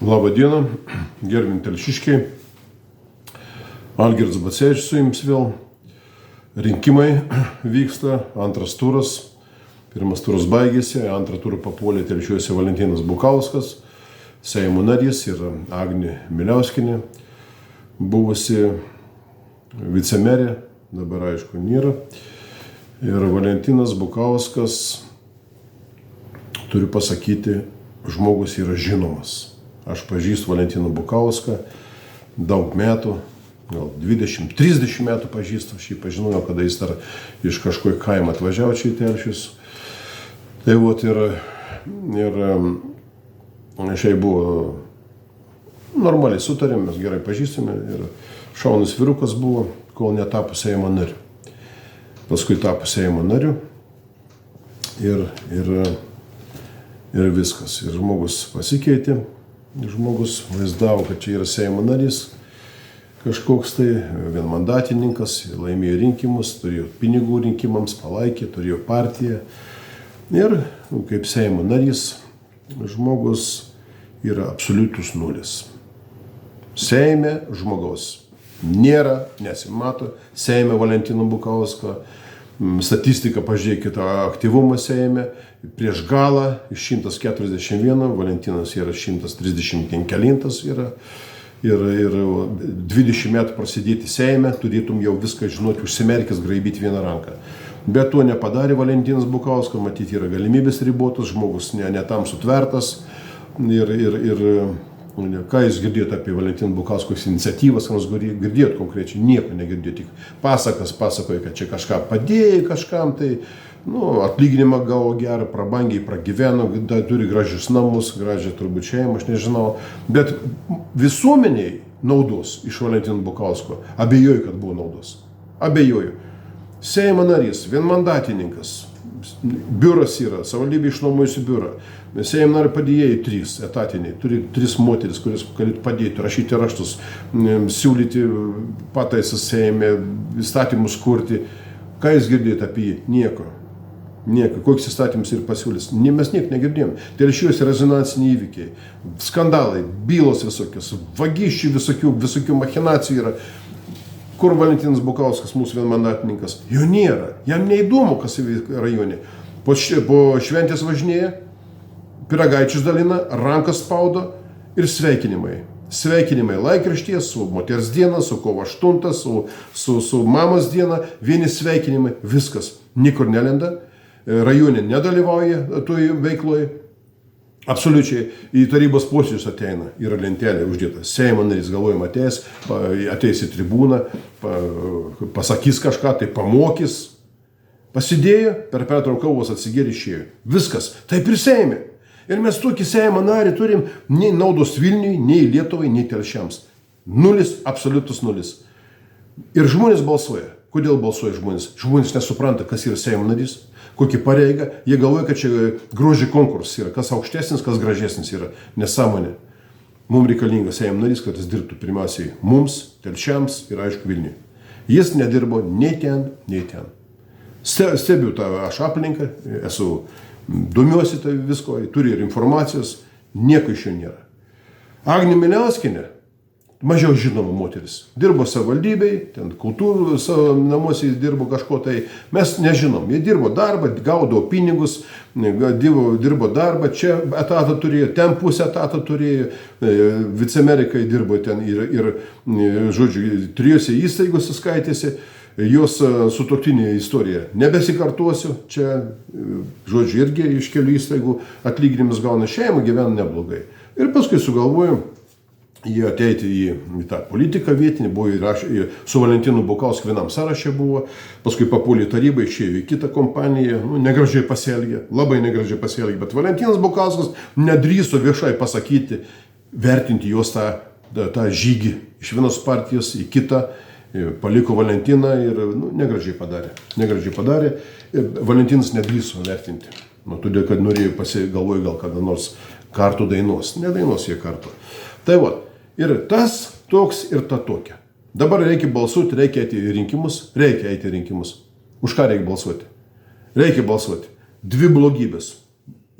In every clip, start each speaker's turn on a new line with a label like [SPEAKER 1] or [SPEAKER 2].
[SPEAKER 1] Labą dieną, gerbimi telšiškiai. Algirdas Bacevičius su jums vėl. Rinkimai vyksta, antras turas. Pirmas turas baigėsi, antrą turą papuolė telšiuose Valentinas Bukauskas, Seimo narys ir Agnė Miliauskienė, buvusi vicemerė, dabar aišku nėra. Ir Valentinas Bukauskas, turiu pasakyti, žmogus yra žinomas. Aš pažįstu Valentiną Bukauską daug metų, gal 20-30 metų pažįstu. Aš jį pažinojau, kada jis dar iš kažkokio kaimo atvažiavo čia į Telšius. Tai vot ir šiai buvo normaliai sutarėm, mes gerai pažįstame ir šaunus vyrukas buvo, kol netapo Seimo nariu. Paskui tapo Seimo nariu ir viskas. Ir žmogus pasikeitė. Žmogus vaizdavo, kad čia yra Seimo narys, kažkoks tai vienmandatininkas, laimėjo rinkimus, turėjo pinigų rinkimams, palaikė, turėjo partiją. Ir kaip Seimo narys, žmogus yra absoliutus nulis. Seime žmogaus nėra, nesimato. Seime Valentino Bukausko, statistika, pažiūrėkite, aktyvumą Seime. Prieš galą iš 141, Valentinas yra 135 yra. Ir 20 metų prasidėti Seime, turėtum jau viską žinoti, užsimerkęs, graibyti vieną ranką. Bet to nepadarė Valentinas Bukauskas, matyti yra galimybės ribotos, žmogus ne tam sutvertas. Ką jūs girdėjote apie Valentiną Bukauskos iniciatyvas, ką jūs girdėjote konkrečiai, nieko negirdėjote, tik pasakoja, kad čia kažką padėjo kažkam, tai atlyginimą gavo gerą, prabangiai pragyveno, turi gražius namus, gražią turbūt šeimą, aš nežinau. Bet visuomeniai naudos iš Valentino Bukausko, abejoju, kad buvo naudos. Abejoju. Seimo narys, vienmandatininkas, biuras yra, savivaldybė išnuomojusi biurą. Seimo nario padėjėjai 3 etatiniai, turi 3 moteris, kuris galėtų padėti, rašyti raštus, siūlyti pataisas Seime, įstatymus kurti. Ką jūs girdėjote apie jį? Nieko. Koks įstatymas ir pasiūlys? Mes nieko negirdėjom. Telšiuose rezonansiniai įvykiai, skandalai, bylos visokios, vagysčių visokių machinacijų yra. Kur Valentinas Bukauskas, mūsų vienmandatininkas? Jo nėra. Jam neįdomu, kas įvyko rajone. Po šventės važinėja, pyragaičius dalina, rankas spaudo ir sveikinimai. Sveikinimai laikraštyje su moters diena, su kovo 8, su mamos diena, vieni sveikinimai, viskas. Niekur nelenda, rajone nedalyvauja toj veikloje. Absoliučiai į tarybos posėdžius ateina, yra lentelė uždėta. Seimo narys galvojama ateis į tribūną, pasakys kažką, tai pamokys. Pasidėjo, per pertrauką vos atsigėrė, išėjo. Viskas, taip ir Seime. Ir mes tokį Seimo narį turim nei naudos Vilniui, nei Lietuvai, nei Telšiams. Nulis, absoliutus nulis. Ir žmonės balsuoja. Kodėl balsuoja žmonės? Žmonės nesupranta, kas yra Seimo narys, kokį pareigą. Jie galvoja, kad čia grožio konkursas yra. Kas aukštesnis, kas gražesnis yra. Nesąmonė. Mums reikalingas Seimo narys, kad jis dirbtų pirmiausiai mums, Telšiams ir aišku Vilniui. Jis nedirbo nei ten, nei ten. Stebiu tą aš aplinką, domiuosi tai visko, turi ir informacijos, nieko iš jo nėra. Agnė Miliauskienė, mažiau žinoma moteris, dirbo savivaldybėj, ten kultūrų namuose jis dirbo kažko, tai mes nežinom. Jie dirbo darbą, gaudavo pinigus, dirbo darbą, čia etatą turėjo, ten pusę etatą turėjo, vicemerika dirbo ten ir žodžiu, 3 įstaigose skaitėsi. Jos sutuoktinė istorija nebesikartuosiu, čia, žodžiu, irgi iš kelių įstaigų atlyginimus gauna, šeimą gyvena neblogai. Ir paskui sugalvoju jie ateiti į tą politiką vietinį, buvo su Valentinu Bukausku vienam sąraše buvo, paskui papuolė į tarybą, išėjo į kitą kompaniją, negražiai pasielgė, labai negražiai pasielgė, bet Valentinas Bukauskas nedrįso viešai pasakyti, vertinti jos tą žygį iš vienos partijos į kitą. Paliko Valentiną ir negražiai padarė. Ir Valentinas nedrįso vertinti. Todėl, kad norėjo galvoja gal kada nors kartu dainos. Nedainos jie kartu. Tai va, ir tas toks ir ta tokia. Dabar reikia balsuoti, reikia eiti į rinkimus. Už ką reikia balsuoti? Reikia balsuoti. 2 blogybės.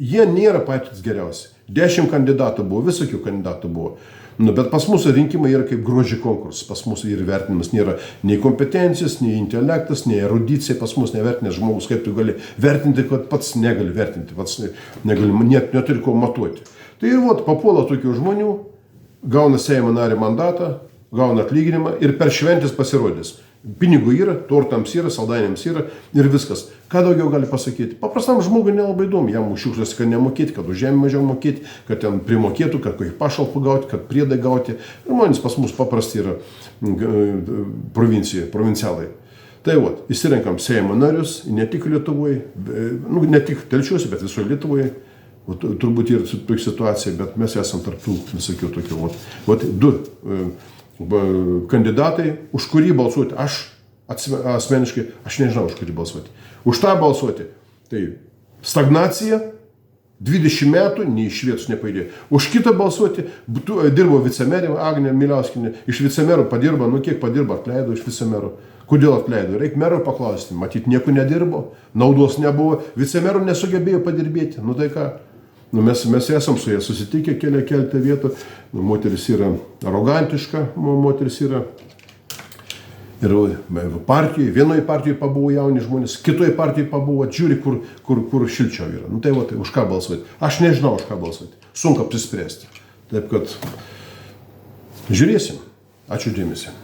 [SPEAKER 1] Jie nėra patys geriausi. 10 kandidatų buvo, visokių kandidatų buvo. Nu, bet pas mus rinkimai yra kaip grožio konkursas, pas mus ir vertinimas nėra nei kompetencijos, nei intelektas, nei erudicija, pas mus nevertinės žmogus, kaip tu gali vertinti, kad pats negali vertinti, pats negali, neturi ko matuoti. Tai ir vat, papuola tokių žmonių, gauna Seimo nario mandatą, gauna atlyginimą ir per šventės pasirodys. Pinigų yra, tortams yra, saldainiams yra ir viskas. Ką daugiau gali pasakyti? Paprastam žmogui nelabai įdomu, jam už šiukšles, kad nemokėti, kad už žemę mažiau mokėti, kad ten primokėtų, kad kokį pašalpą gauti, kad priedai gauti. Žmonės pas mus paprasti yra provincialai. Tai vat, įsirenkam Seimo narius, ne tik Lietuvoje, nu, ne tik Telšiuose, bet visoje Lietuvoje. Turbūt yra tokia situacija, bet mes esam tarptų visokių tokių. Vat du kandidatai, už kurį balsuoti, aš asmeniškai, aš nežinau, už kurį balsuoti. Už tą balsuoti, tai stagnacija, 20 metų, nei iš vietos nepajudėjo. Už kitą balsuoti, dirbo vicemerė, Agnė Miliauskienė, iš vicemerų padirba, nu kiek padirba, atleido iš vicemerų. Kodėl atleido? Reikia mero paklausti, matyt, nieko nedirbo, naudos nebuvo, vicemerų nesugebėjo padirbėti, nu tai ką? Nu, mes esam su jie susitikę keletą vietų, nu, moteris yra arogantiška, moteris yra ir partijoje, vienoje partijoje pabuvo jauni žmonės, kitoje partijoje pabuvo, žiūri, kur šilčiau yra. Nu, tai va, tai už ką balsuoti? Aš nežinau, už ką balsuoti. Sunku apsispręsti. Taip kad žiūrėsim. Ačiū dėmesį.